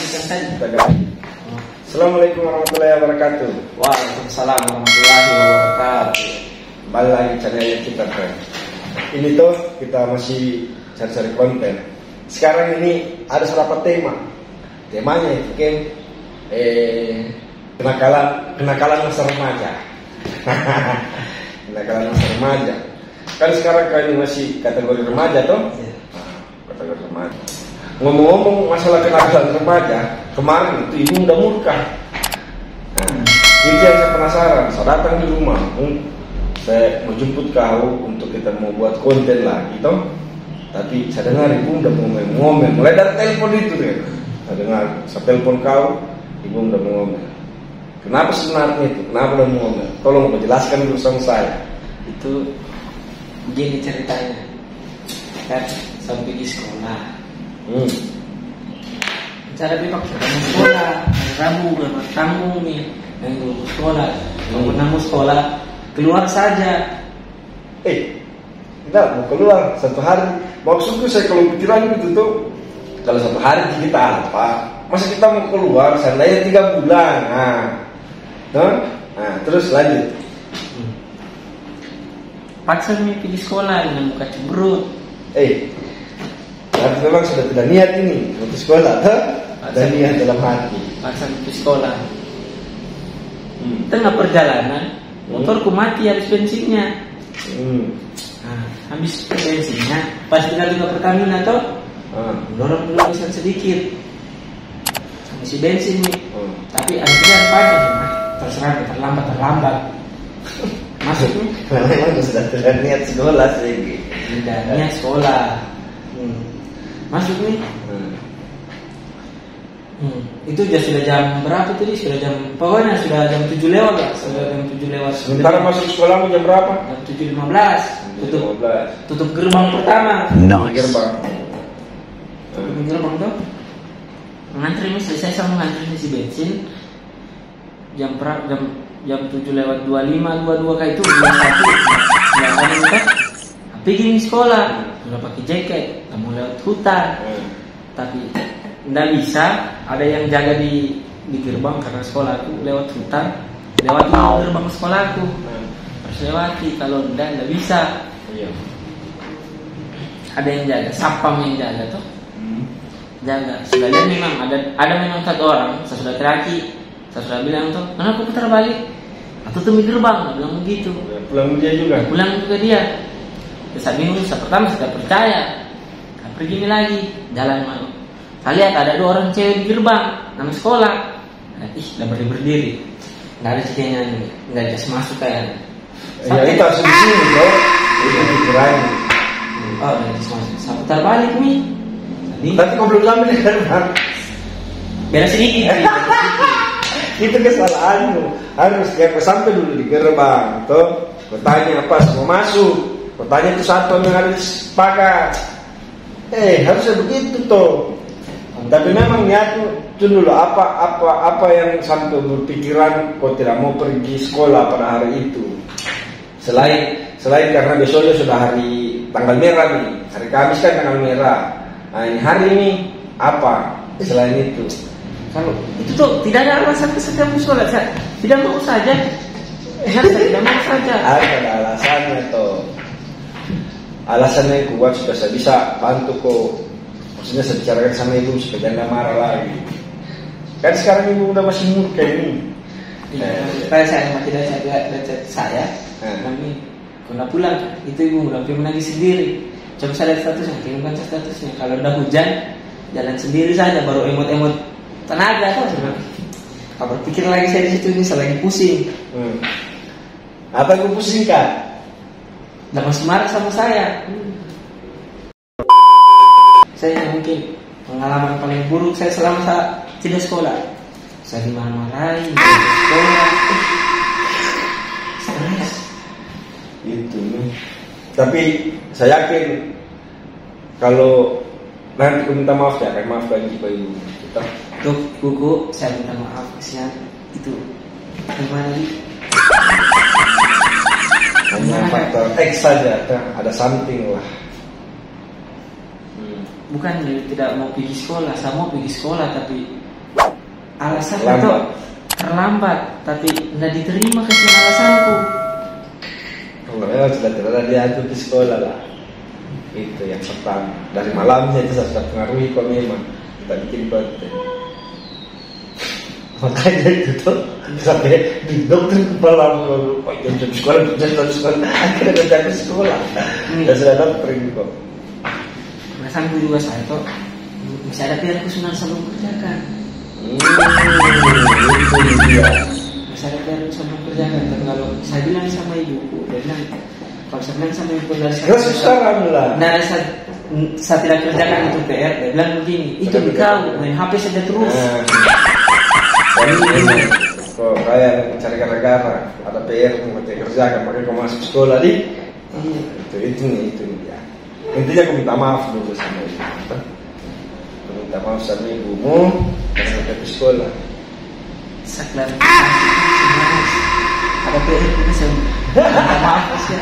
lanjutkan saja. Assalamualaikum warahmatullahi wabarakatuh. Waalaikumsalam warahmatullahi wabarakatuh. Kembali lagi channel kita, friend. Ini tuh kita masih cari-cari konten. Sekarang ini ada beberapa tema. Temanya itu kan kenakalan masa remaja. Kenakalan masa remaja. Kan sekarang kalian masih kategori remaja toh? Kategori remaja. Ngomong-ngomong masalah kenakalan remaja, kemarin itu ibu udah murka. Itu yang saya penasaran. Saya datang di rumah, saya mau jemput kau untuk kita mau buat konten lagi toh. Tapi saya dengar ibu udah ngomel, mulai dari telepon itu deh. Saya dengar, saya telepon kau, ibu udah ngomel. Kenapa sebenarnya itu? Kenapa udah ngomel? Tolong jelaskan dulu sama saya. Itu begini ceritanya. Kan saya pergi sekolah. Cara memang ketemu sekolah, Rabu bertemu nih, nunggu sekolah, nunggu sekolah, keluar saja. Tidak mau keluar satu hari. Maksudku saya kalau pikiran itu tuh, kalau satu hari kita apa? Masa kita mau keluar? Seandainya 3 bulan, terus lanjut. Paksa pergi sekolah dengan muka cemberut. Tapi memang sudah tidak niat ini untuk sekolah, ada niat dalam hati. Paksa pergi sekolah. Tengah perjalanan, motorku mati habis bensinnya. Habis bensinnya, pas tinggal juga Pertamina toh, dorong bisa sedikit, isi bensin nih. Tapi akhirnya terserah terlambat. Maksudnya? Memang sudah tidak niat sekolah sih. Tidak niat sekolah. Maksudnya? Itu sudah jam berapa tadi? Pokoknya sudah jam 7 lewat lah. Sudah jam 7 lewat. Sementara masuk sekolah jam berapa? Jam 7.15. Tutup gerbang pertama. Gerbang. Tutup gerbang tuh. Ngantri nih, selesai sama ngantri isi bensin. Jam 7 lewat 25, 22 kayak itu 21. Kita pergi di sekolah. Sudah pakai jaket, kamu lewat hutan. Tapi tidak bisa, ada yang jaga di gerbang karena sekolahku lewat hutan, lewati gerbang sekolahku, harus lewati. Kalau tidak bisa. Ada yang jaga, sapam yang jaga tuh, jaga. Sudah lihat memang ada memang satu orang. Saya sudah teriaki, saya sudah bilang tuh, kenapa putar balik? Atau tunggu gerbang, bilang begitu. Pulang dia juga. Pulang juga dia. Saya bingung, pertama sudah percaya. Pergi ini lagi, jalan malu. Saya lihat ada 2 orang cewek di gerbang, nama sekolah. Udah berdiri. Nggak ada cikanya nih, nggak jas masuk kayaknya. Ya itu asumsi bro, itu pikiran. Udah jas masuk. Saya putar balik nih. Tapi kau belum sampai di gerbang. Beda sedikit. Itu kesalahanmu. Harus dia sampai dulu di gerbang. Tuh, bertanya apa mau masuk. Bertanya itu satu yang harus sepakat. Harusnya begitu toh. Tapi memang niatmu itu dulu apa yang sampai berpikiran kau tidak mau pergi sekolah pada hari itu. Selain karena besoknya sudah hari tanggal merah nih. Hari Kamis kan tanggal merah. Nah, ini hari ini apa selain itu? Kalau itu tuh tidak ada alasan kesekian sekolah. Saya tidak mau saja. Saya tidak mau saja. Ada alasannya toh. Alasannya yang kuat sudah saya bisa bantu kok. Maksudnya saya bicarakan sama ibu supaya jangan marah lagi. Kan sekarang ibu udah masih murka ini. Supaya saya tidak saya. Kami kalau pulang itu ibu udah pergi menangis sendiri. Coba saya lihat statusnya, kirimkan statusnya. Kalau udah hujan, jalan sendiri saja. Baru emot-emot tenaga kok. Kalau berpikir lagi saya di situ ini, saya lagi pusing. Apa yang pusing kan? Dan masih marah sama saya. Saya mungkin pengalaman paling buruk saya selama saya tidak sekolah. Saya dimarah-marahin, sekolah. Stres. Itu. Tapi saya yakin kalau nanti aku minta maaf ya, akan maaf lagi Pak Ibu. Untuk buku saya minta maaf kesian itu. Gimana nih? Hanya faktor X saja, ada something lah. Bukan tidak mau pergi sekolah, saya mau pergi sekolah tapi alasan itu terlambat, tapi tidak diterima kasih alasanku. Memang sudah tidak diatur di sekolah lah. Itu yang pertama. Dari malamnya itu sudah pengaruhi kok memang kita bikin konten. Makanya itu tuh sampai di doktrin kepala jam sekolah, akhirnya jam sekolah. Dan sudah doktrin kok. Alasanku juga saya tuh masih ada PR kesunan sebelum kerjakan. Itu dia. Masih ada PR sebelum kerjakan. Dan kalau saya bilang sama ibuku, dia bilang kalau saya bilang sama ibu dari saya sekarang lah. Nah, saya tidak kerjakan itu PR. Dia bilang begini, itu kau main HP saja terus. Jadi ini kok kayak mencari gara-gara ada PR mau kerjakan, makanya kau masuk sekolah di. Itu dia. Intinya aku minta maaf dulu sama ibu. Aku minta maaf sama ibumu karena sampai ke sekolah. Saklar. Ada PR kita saya minta maaf sih.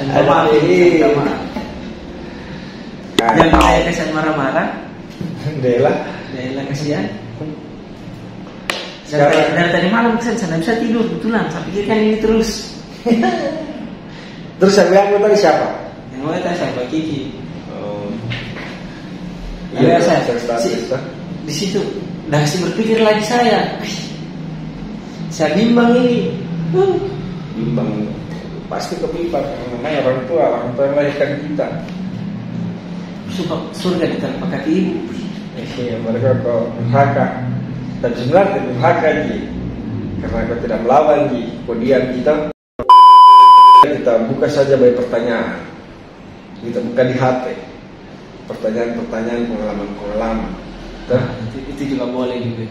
Minta maaf. Yang saya kesan marah-marah. Dela kasihan. Dari tadi malam saya tidak bisa tidur, betulan. Saya pikirkan ini terus. Terus yang bilang tadi siapa? Yang mau tadi siapa? Kiki. Oh. Iya saya. Di situ, dah kasih berpikir lagi saya. Saya bimbang ini. Bimbang. Pasti kebimbang karena namanya orang tua yang melahirkan kita. Surga di tanpa kaki ibu. Iya, mereka kau durhaka dan sebenarnya durhaka ji karena kau tidak melawan ji, kau diam kita buka saja banyak pertanyaan, kita buka di HP pertanyaan pengalaman. Itu juga boleh juga.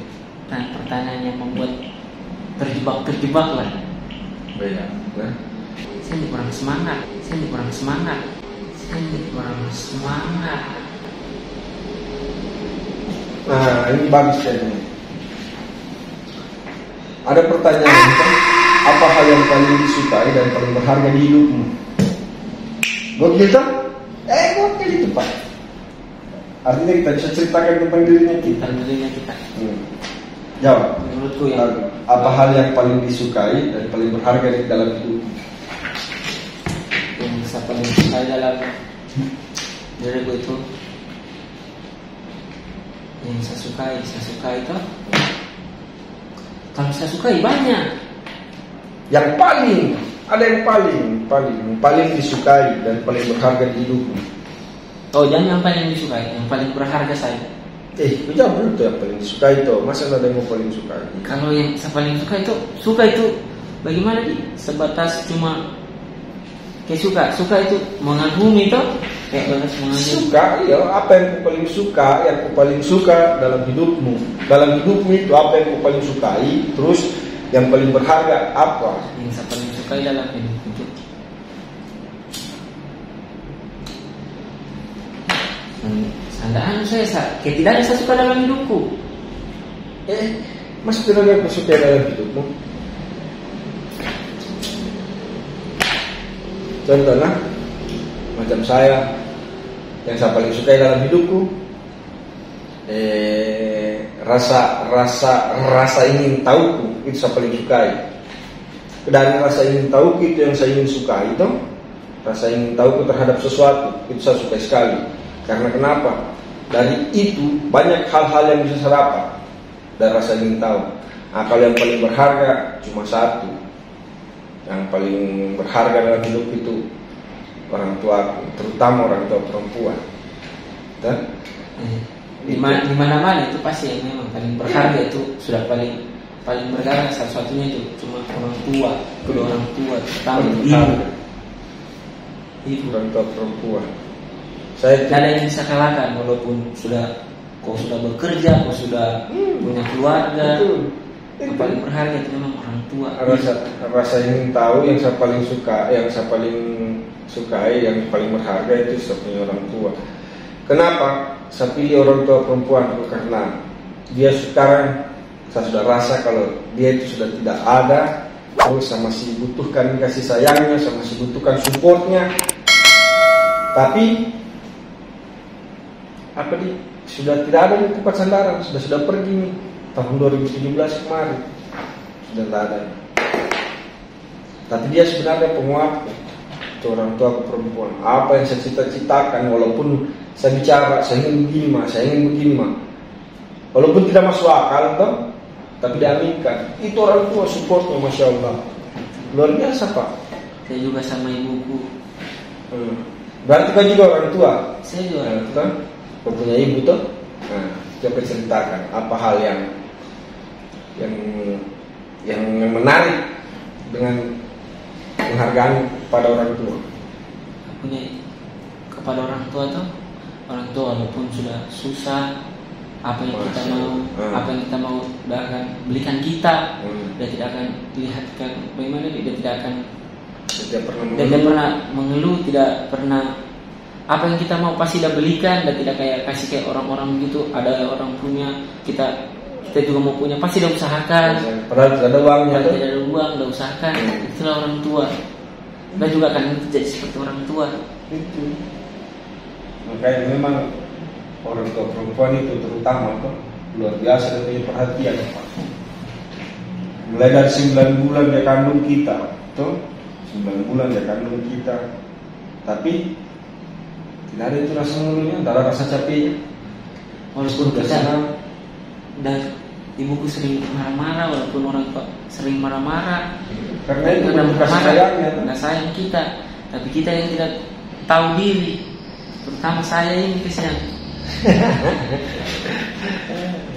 Pertanyaan yang membuat terjebak lah. Beda. Saya kurang semangat. Nah, ini bagus ya ini. Ada pertanyaan kan? Apa hal yang paling disukai dan paling berharga di hidupmu? Gokil kan? Gokil itu Pak. Artinya kita bisa ceritakan tentang dirinya kita. Jawab. Menurutku ya. Apa hal yang paling disukai dan paling berharga di dalam hidupmu? Yang paling disukai dalam diriku itu. Yang saya sukai itu kalau saya sukai banyak. Yang paling ada yang paling disukai dan paling berharga di hidupmu. Oh, jangan yang paling disukai, yang paling berharga saya. Jawab dulu tuh yang paling disukai itu. Masa ada yang paling suka? Kalau yang saya paling suka itu bagaimana sih? Sebatas cuma kayak suka itu mengagumi itu. Suka, iya. Apa yang kau paling suka? Yang kau paling suka dalam hidupmu? Dalam hidupmu itu apa yang kau paling sukai? Terus yang paling berharga apa? Yang saya paling sukai dalam hidupku itu saya kayak tidak ada saya suka dalam hidupku. Mas tidak ada yang kau suka dalam hidupmu? Contohnya macam saya, yang saya paling sukai dalam hidupku rasa ingin tahuku itu saya paling sukai. Dari rasa ingin tahuku itu yang saya ingin sukai itu, rasa ingin tahuku terhadap sesuatu itu saya suka sekali. Karena kenapa? Dari itu banyak hal-hal yang bisa saya dapat dari rasa ingin tahu. Nah, kalau yang paling berharga cuma satu, yang paling berharga dalam hidup itu orang tuaku, terutama orang tua perempuan. Dan di mana-mana itu pasti yang memang paling berharga itu sudah paling berharga. Satu-satunya itu cuma orang tua, kedua orang tua, terutama ibu. Orang tua perempuan. Tidak ada yang bisa kalahkan walaupun kau sudah bekerja, kau sudah punya keluarga. Yang paling berharga itu memang orang tua. Rasa ingin tahu yang saya paling suka, yang saya paling sukai, yang paling berharga itu sebenarnya orang tua. Kenapa saya pilih orang tua perempuan? Karena dia sekarang saya sudah rasa kalau dia itu sudah tidak ada, terus saya masih butuhkan kasih sayangnya, saya masih butuhkan supportnya. Tapi sudah tidak ada di tempat sandaran, sudah pergi nih tahun 2017 kemarin, sudah tidak ada. Tapi dia sebenarnya penguat itu orang tua perempuan. Apa yang saya cita-citakan, walaupun saya bicara saya ingin begini mah, saya ingin begini mah, walaupun tidak masuk akal toh, tapi diaminkan. Itu orang tua supportnya, masya Allah, luar biasa Pak. Saya juga sama ibuku. Berarti kan juga orang tua. Saya juga orang tua. Kau punya ibu tuh. Nah, coba ceritakan apa hal yang menarik dengan penghargaan pada orang tua. Punya kepada orang tua tuh, orang tua walaupun sudah susah, apa yang kita mau, apa yang kita mau, dia akan belikan kita. Dia tidak akan lihatkan bagaimana dia tidak akan. Dia tidak pernah mengeluh, tidak pernah apa yang kita mau pasti dia belikan. Dan tidak kayak kasih kayak orang-orang begitu. Ada orang punya, kita juga mau punya, pasti dia usahakan. Padahal tidak ada uangnya. Padahal tidak ada uang, dia usahakan. Itulah orang tua. Dan juga akan jadi seperti orang tua. Itu. Makanya memang orang tua perempuan itu terutama tuh luar biasa dan punya perhatian. Mulai dari 9 bulan dia kandung kita, tuh 9 bulan dia kandung kita, tapi tidak ada itu rasa ngeluhnya, tidak ada rasa capeknya. Walaupun kita dan ibuku sering marah-marah, walaupun orang tua sering marah-marah, karena itu kasih sayangnya, nggak sayang kita, tapi kita yang tidak tahu diri, terutama saya ini kesian.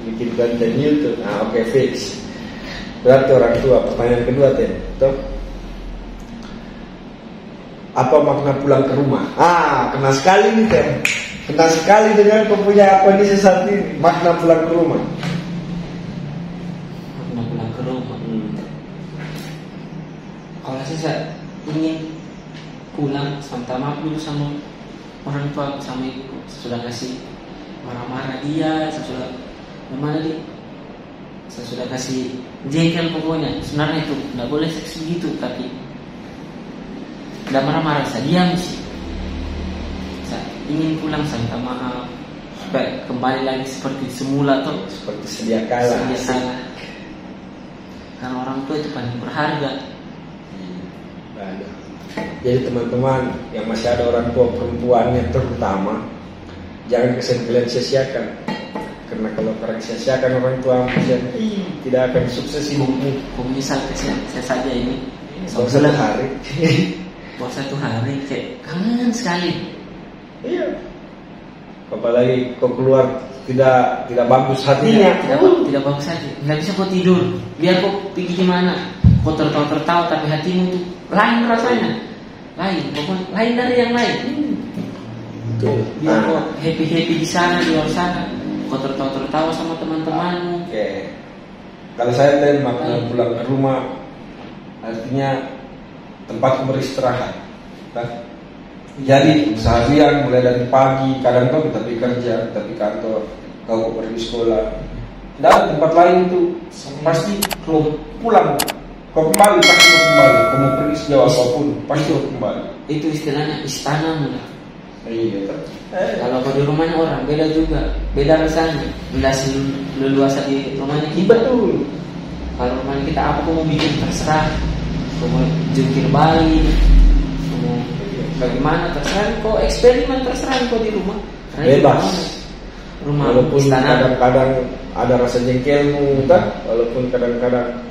Bikin konten YouTube, nah oke, fix. Berarti orang tua. Pertanyaan kedua tuh. Apa makna pulang ke rumah? Kena sekali nih Teh. Kena sekali dengan punya kondisi saat ini. Makna pulang ke rumah. Makna pulang ke rumah. Kalau saya ingin pulang, minta maaf dulu sama orang tua, sama ibu. Saya sudah kasih marah-marah dia, saya sudah gimana dia? Saya sudah kasih jengkel pokoknya. Sebenarnya itu nggak boleh seksi gitu, tapi udah marah-marah, saya diam sih. Saya ingin pulang, saya minta maaf supaya kembali lagi seperti semula tuh, seperti sedia kala. Karena orang tua itu paling berharga. Jadi teman-teman yang masih ada orang tua perempuannya terutama, jangan kalian sia-siakan. Karena kalau kalian sia-siakan orang tua, tidak akan sukses hidupmu. Kalau misal saya saja ini satu hari. Baru 1 hari kayak kangen sekali. Iya. Apalagi kau keluar tidak bagus hatinya. Tidak bagus hati. Nggak bisa kau tidur. Biar kau pergi gimana, kau tertawa tapi hatimu tuh lain rasanya. Lain, pokoknya lain dari yang lain. Biar kau happy di sana, di luar sana, kau tertawa sama teman-temanmu. Oke. Kalau saya makna pulang ke rumah artinya tempat beristirahat. Jadi seharian mulai dari pagi, kadang kau kita pergi kerja, tapi kantor, kau pergi sekolah, dan tempat lain itu pasti kalau pulang, kau kembali pasti kau kembali. Kau mau pergi sejauh apapun, pasti kau kembali. Itu istilahnya istana mula. Iya. Kalau kau di rumahnya orang beda juga, beda rasanya. Tidak leluasa di rumahnya kita. Betul. Kalau rumahnya kita apa kau mau bikin terserah. Kau mau jungkir balik, kau mau bagaimana terserah, kau eksperimen terserah kau di rumah. Bebas. Rumah walaupun istana. Kadang-kadang ada rasa jengkelmu, kan? Walaupun kadang-kadang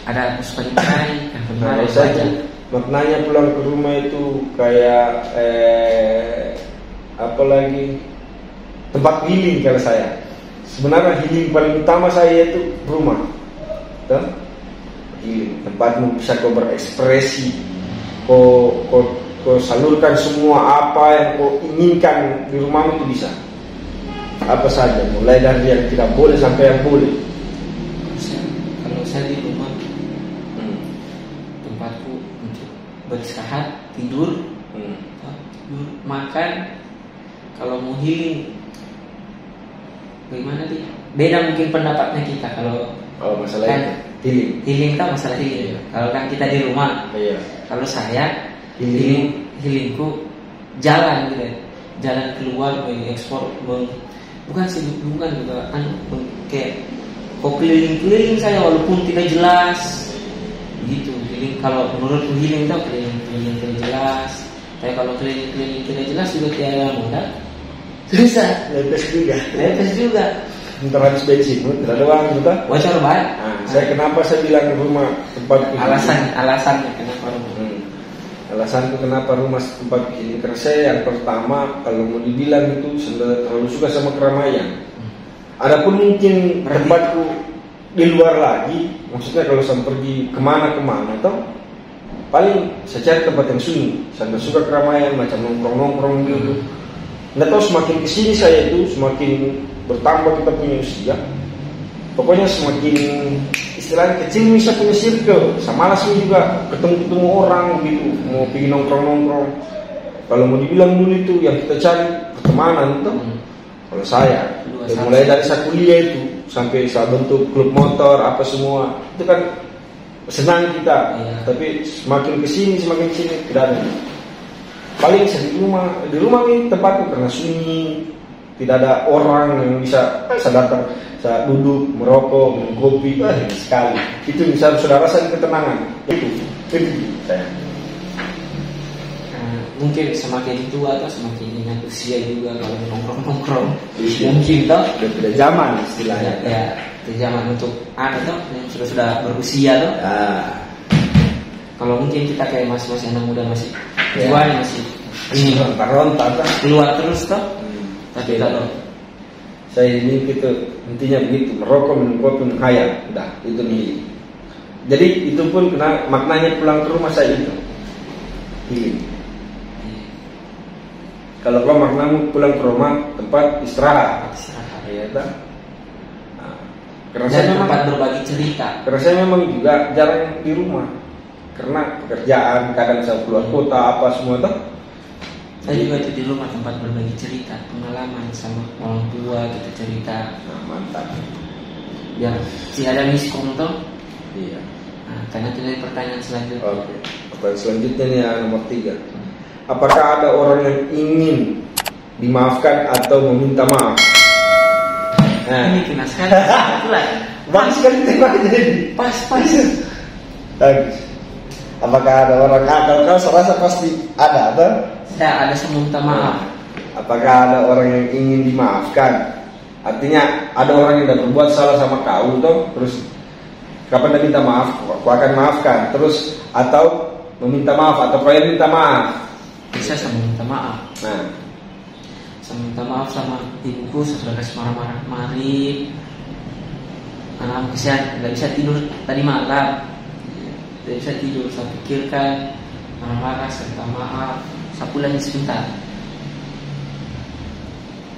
ada suka dimarahi. Nah, saja. Maknanya pulang ke rumah itu kayak apalagi tempat healing kalau saya. Sebenarnya healing paling utama saya itu rumah. Kan? Healing, tempatmu bisa kau berekspresi, kau salurkan semua apa yang kau inginkan di rumahmu itu bisa. Apa saja, mulai dari yang tidak boleh sampai yang boleh. Kalau saya di rumah, tempatku untuk beristirahat, tidur, makan. Kalau mau healing, bagaimana dia? Beda mungkin pendapatnya kita kalau masalah kan, healing kan masalah healing. Kalau kan kita di rumah, kalau saya healingku jalan gitu, jalan keluar, mengekspor, bukan sih, bukan juga kayak kok keliling-keliling saya walaupun tidak jelas gitu. Jadi kalau menurutku healing itu keliling-keliling tidak jelas. Tapi kalau keliling-keliling tidak jelas juga tiada modal. Susah. Lepes juga. Bentar habis bensin, tidak ada uang juga. Bocor banget. Saya kenapa saya bilang rumah tempat Alasannya kenapa rumah? Alasanku kenapa rumah tempat ini, karena saya yang pertama kalau mau dibilang itu sudah terlalu suka sama keramaian. Adapun mungkin tempatku di luar lagi, maksudnya kalau saya pergi kemana-kemana toh paling saya cari tempat yang sunyi. Saya nggak suka keramaian macam nongkrong-nongkrong gitu. Nggak tahu semakin kesini saya itu semakin bertambah kita punya usia. Pokoknya semakin istilahnya kecil bisa punya circle. Saya malas juga ketemu orang gitu, mau pergi nongkrong-nongkrong. Kalau mau dibilang dulu itu yang kita cari pertemanan tuh. Kalau saya mulai dari saya kuliah itu sampai saya bentuk klub motor apa semua itu kan senang kita. Tapi semakin kesini tidak ada. Paling saya di rumah ini tempatku karena sunyi, tidak ada orang yang bisa saya datang, saya duduk merokok, minum kopi, sekali. Itu bisa saudara rasakan ketenangan. Itu saya. Mungkin semakin tua atau semakin ingat usia juga kalau nongkrong. Mungkin toh sudah zaman istilahnya. Ya, itu zaman untuk anak toh yang sudah berusia toh. Kalau mungkin kita kayak masih anak muda masih jiwanya masih ini ronta keluar terus toh. Tapi kalau saya ini gitu intinya begitu, merokok, minum kopi, minum khayal, udah itu nih. Jadi itu pun maknanya pulang ke rumah saya itu healing. Kalau kau maknamu pulang ke rumah tempat istirahat, ya tak? Karena saya tempat berbagi cerita. Karena saya memang juga jarang di rumah, karena pekerjaan kadang saya keluar kota apa semua tak. Saya juga itu di rumah tempat berbagi cerita, pengalaman sama orang tua kita cerita. Mantap. Biar si ada miskom toh. Iya. Karena itu dari pertanyaan selanjutnya. Oke. Pertanyaan selanjutnya nih nomor 3. Apakah ada orang yang ingin dimaafkan atau meminta maaf? Ini kena sekali. Bang sekali temanya jadi. Pas. Bagus. Apakah ada orang kalau kau serasa pasti ada atau? Saya ada meminta maaf. Apakah ada orang yang ingin dimaafkan? Artinya ada orang yang sudah berbuat salah sama kau toh, terus kapan dia minta maaf, kau akan maafkan. Terus atau meminta maaf atau kau yang minta maaf? Bisa saya minta maaf. Saya minta maaf sama ibuku, saya sudah kasih marah-marah kemarin. Anak saya nggak bisa tidur tadi malam, tidak bisa tidur. Saya pikirkan marah-marah, saya minta maaf. Saya pulangnya sebentar.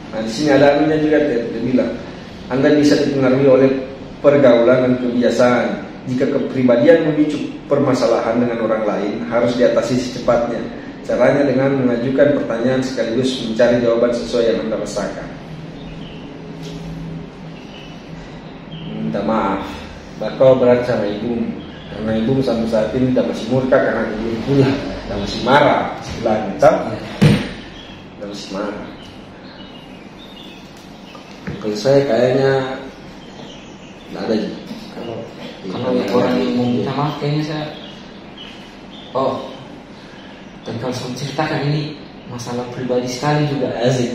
Nah di sini ada anunya juga dia bilang, Anda bisa dipengaruhi oleh pergaulan dan kebiasaan. Jika kepribadian memicu permasalahan dengan orang lain, harus diatasi secepatnya. Caranya dengan mengajukan pertanyaan sekaligus mencari jawaban sesuai yang Anda rasakan. Minta maaf. Kau berat sama ibu, karena ibu sampai saat ini tidak masih murka karena ibu pula tidak masih marah. Istilahnya, tidak masih marah. Kalau saya kayaknya tidak ada. Kalau orang yang mau minta maaf kayaknya saya. Dan kalau saya menceritakan ini masalah pribadi sekali juga. Asik.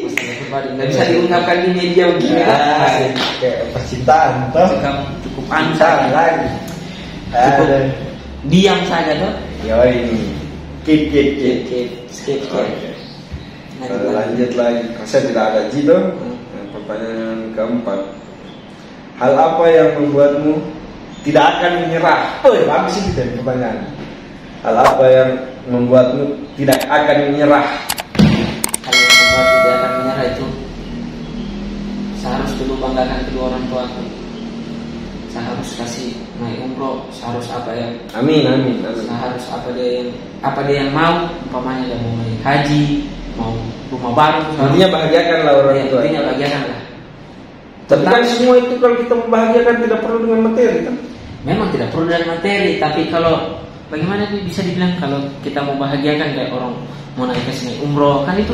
Masalah pribadi nggak bisa diungkapkan di media begini. Asik. Kayak percintaan toh. Cukup antar lagi. Cukup diam saja toh. Ini. Keep. Lanjut lagi. Saya tidak ada jido. Pertanyaan keempat. Hal apa yang membuatmu tidak akan menyerah? Bagus sih dari pertanyaan. Hal apa yang membuatmu tidak akan menyerah? Hal yang membuat tidak akan menyerah itu, saya harus dulu banggakan kedua orang tuaku. Saya harus kasih naik umroh, saya harus apa ya? Amin. Saya harus apa dia yang mau, umpamanya dia mau naik haji, mau rumah baru. Intinya bahagiakanlah orang tua. Intinya bahagiakanlah. Tapi kan semua itu kalau kita membahagiakan tidak perlu dengan materi kan? Memang tidak perlu dengan materi, tapi kalau bagaimana bisa dibilang kalau kita mau bahagiakan kayak orang mau naik umroh kan itu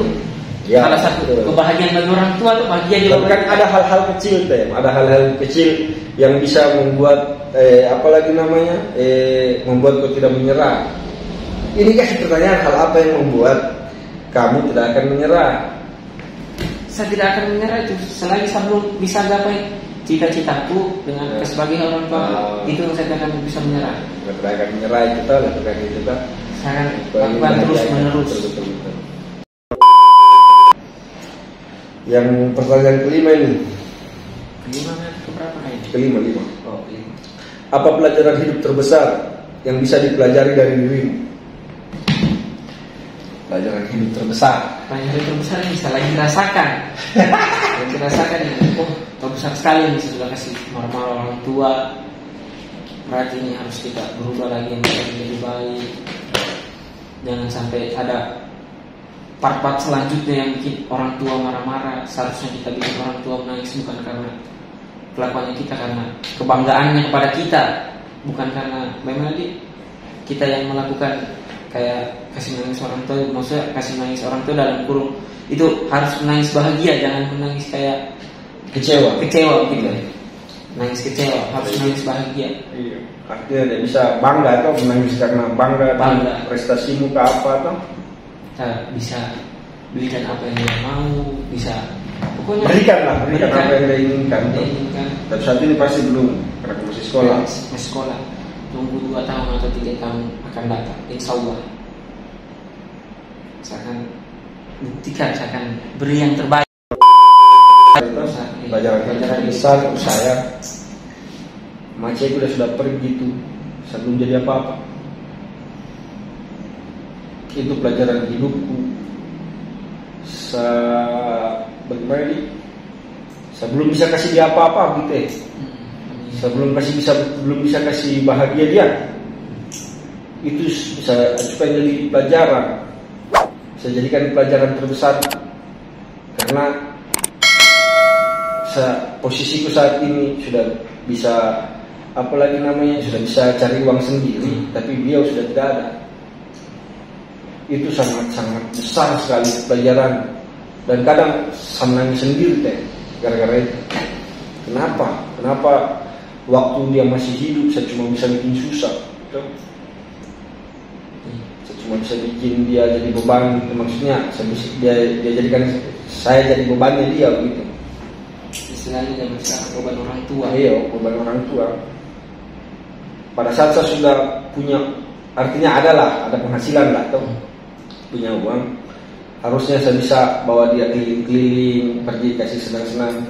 Ya, salah satu kebahagiaan bagi orang tua tuh bahagia juga. Kan ada hal-hal kecil, ada hal-hal kecil yang bisa membuat apalagi namanya membuat kau tidak menyerah. Ini kan pertanyaan, hal apa yang membuat kamu tidak akan menyerah? Saya tidak akan menyerah itu selagi saya belum bisa gapai cita-citaku dengan sebagai orang tua. Itu yang saya akan bisa menyerah. Tidak akan menyerah itu tahu, lakukan itu tak. Saya lakukan terus menerus. Betul. Yang pertanyaan kelima ini. Kelima keberapa ini? Kelima. Oh, kelima. Apa pelajaran hidup terbesar yang bisa dipelajari dari dirimu? Pelajaran hidup terbesar. Pelajaran hidup terbesar yang bisa lagi rasakan. Yang dirasakan ini, terbesar sekali ini sudah kasih marah-marah orang tua. Berarti ini harus kita berubah lagi menjadi lebih baik. Jangan sampai ada part-part selanjutnya yang bikin orang tua marah-marah. Seharusnya kita bikin orang tua menangis bukan karena kelakuannya kita, karena kebanggaannya kepada kita, bukan karena memang kita yang melakukan kayak kasih menangis orang tua. Maksudnya kasih menangis orang tua dalam kurung itu harus menangis bahagia, jangan menangis kayak kecewa gitu. Nangis kecewa, harus menangis bahagia. Iya. Artinya dia bisa bangga atau menangis karena bangga. Prestasimu ke apa atau? Kita bisa belikan apa yang dia mau, bisa pokoknya berikan apa yang dia inginkan. Tapi saat ini pasti belum, karena masih sekolah. Masih sekolah. Tunggu 2 tahun atau 3 tahun akan datang, insya Allah. Saya akan buktikan, saya akan beri yang terbaik. Pelajaran besar untuk saya. Macet sudah pergi itu, saya belum jadi apa-apa. Itu pelajaran hidupku. Bagaimana nih? Saya belum bisa kasih dia apa-apa gitu. Saya belum bisa kasih bahagia dia. Itu saya ajukan jadi pelajaran. Saya jadikan pelajaran terbesar karena posisiku saat ini sudah bisa, apalagi namanya, sudah bisa cari uang sendiri, tapi dia sudah tidak ada. Itu sangat-sangat besar sekali pelajaran, dan kadang saya menangis sendiri gara-gara itu. Kenapa waktu dia masih hidup saya cuma bisa bikin susah, saya cuma bisa bikin dia jadi beban. Maksudnya dia jadikan saya jadi bebannya dia gitu. Istilahnya zaman sekarang beban orang tua. Iya, beban orang tua. Pada saat saya sudah punya, artinya ada penghasilan lah, punya uang, harusnya saya bisa bawa dia keliling-keliling, pergi kasih senang-senang.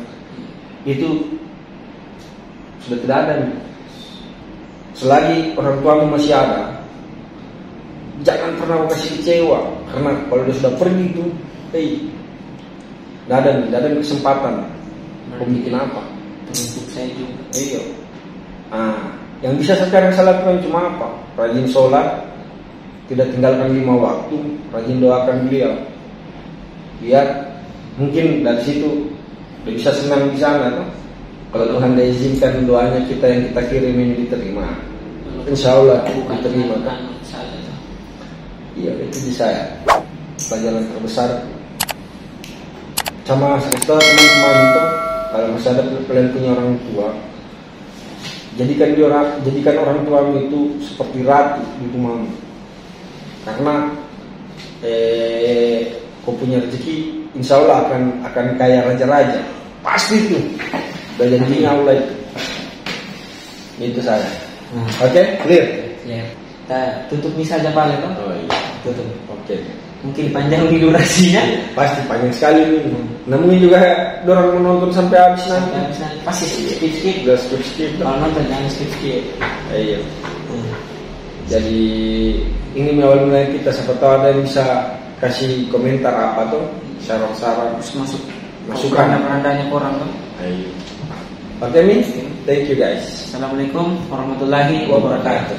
Itu sudah tidak ada nih. Selagi orang tuamu masih ada, jangan pernah kasih kecewa, karena kalau dia sudah pergi itu, tidak ada kesempatan. Kau bikin apa? Untuk saya juga. Iya. Yang bisa sekarang saya lakukan cuma apa? Rajin sholat, tidak tinggalkan 5 waktu, rajin doakan beliau. Biar mungkin dari situ dia bisa senang di sana, tuh. Kalau Tuhan izinkan doanya kita yang kita kirim ini diterima, insya Allah diterima. Iya, itu bisa ya. Pelajaran terbesar. Sama sekali teman-teman itu, kalau masih ada kalian punya orang tua, jadikan orang tuamu itu seperti ratu di rumahmu. Karena kau punya rezeki, insya Allah akan kaya raja-raja. Pasti itu. Udah janjinya Allah itu. Itu saya. Oke, clear. Ya. Kita tutup misa aja Pak Leto. Oh iya. Tutup. Oke. Mungkin panjang di durasinya. Pasti panjang sekali ini. Namun juga dorang menonton sampai habis nanti. Pasti skip. Udah skip. Kalau nonton jangan skip. Iya. Jadi ini awal mulai kita, siapa tahu ada yang bisa kasih komentar apa tuh, saran-saran, masukan perandanya orang tuh. Ayo. Oke, thank you guys. Assalamualaikum warahmatullahi wabarakatuh.